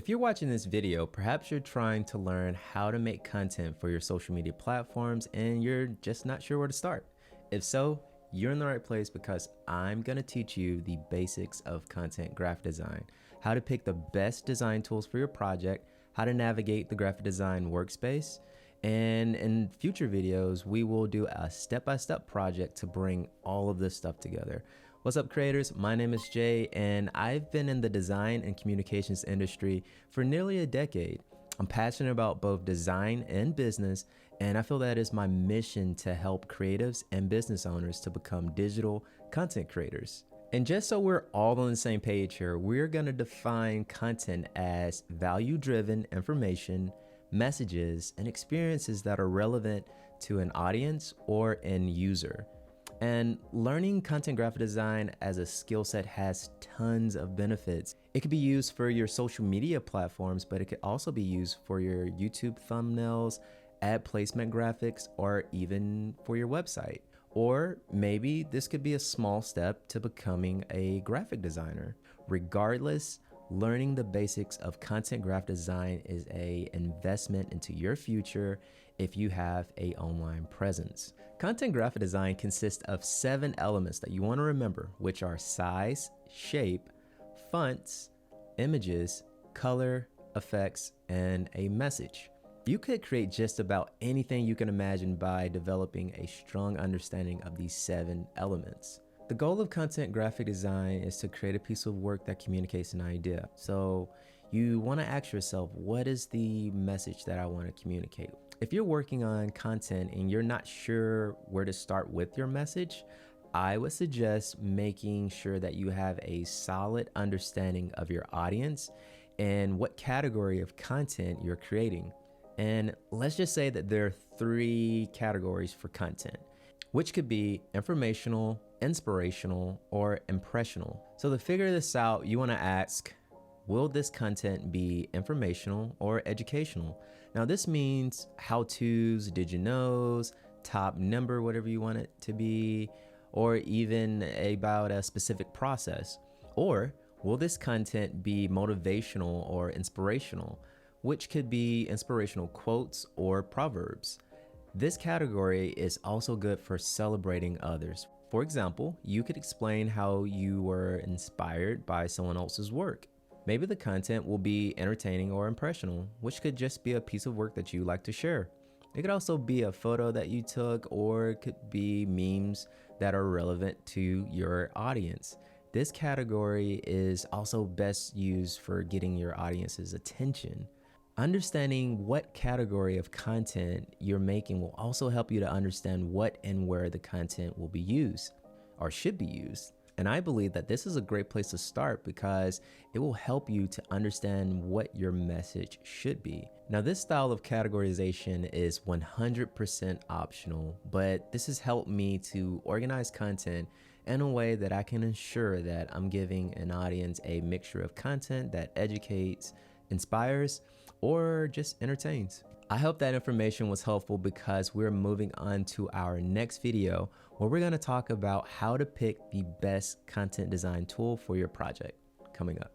If you're watching this video, perhaps you're trying to learn how to make content for your social media platforms and you're just not sure where to start. If so, you're in the right place because I'm going to teach you the basics of content graphic design, how to pick the best design tools for your project, how to navigate the graphic design workspace, and in future videos, we will do a step-by-step project to bring all of this stuff together. What's up, creators? My name is Jay, and I've been in the design and communications industry for nearly a decade. I'm passionate about both design and business, and I feel that it's my mission to help creatives and business owners to become digital content creators. And just so we're all on the same page here, we're going to define content as value-driven information, messages, and experiences that are relevant to an audience or end user. And learning content graphic design as a skill set has tons of benefits. It could be used for your social media platforms, but it could also be used for your YouTube thumbnails, ad placement graphics, or even for your website. Or maybe this could be a small step to becoming a graphic designer. Regardless, learning the basics of content graphic design is an investment into your future if you have an online presence. Content graphic design consists of 7 elements that you want to remember, which are size, shape, fonts, images, color, effects, and a message. You could create just about anything you can imagine by developing a strong understanding of these 7 elements. The goal of content graphic design is to create a piece of work that communicates an idea. So you want to ask yourself, what is the message that I want to communicate? If you're working on content and you're not sure where to start with your message, I would suggest making sure that you have a solid understanding of your audience and what category of content you're creating. And let's just say that there are 3 categories for content, which could be informational, inspirational, or impressional. So to figure this out, you want to ask, will this content be informational or educational? Now this means how-tos, did you knows, top number, whatever you want it to be, or even about a specific process. Or will this content be motivational or inspirational, which could be inspirational quotes or proverbs. This category is also good for celebrating others. For example, you could explain how you were inspired by someone else's work. Maybe the content will be entertaining or impressional, which could just be a piece of work that you like to share. It could also be a photo that you took, or it could be memes that are relevant to your audience. This category is also best used for getting your audience's attention. Understanding what category of content you're making will also help you to understand what and where the content will be used or should be used. And I believe that this is a great place to start because it will help you to understand what your message should be. Now, this style of categorization is 100% optional, but this has helped me to organize content in a way that I can ensure that I'm giving an audience a mixture of content that educates, inspires, or just entertains. I hope that information was helpful because we're moving on to our next video where we're going to talk about how to pick the best content design tool for your project coming up.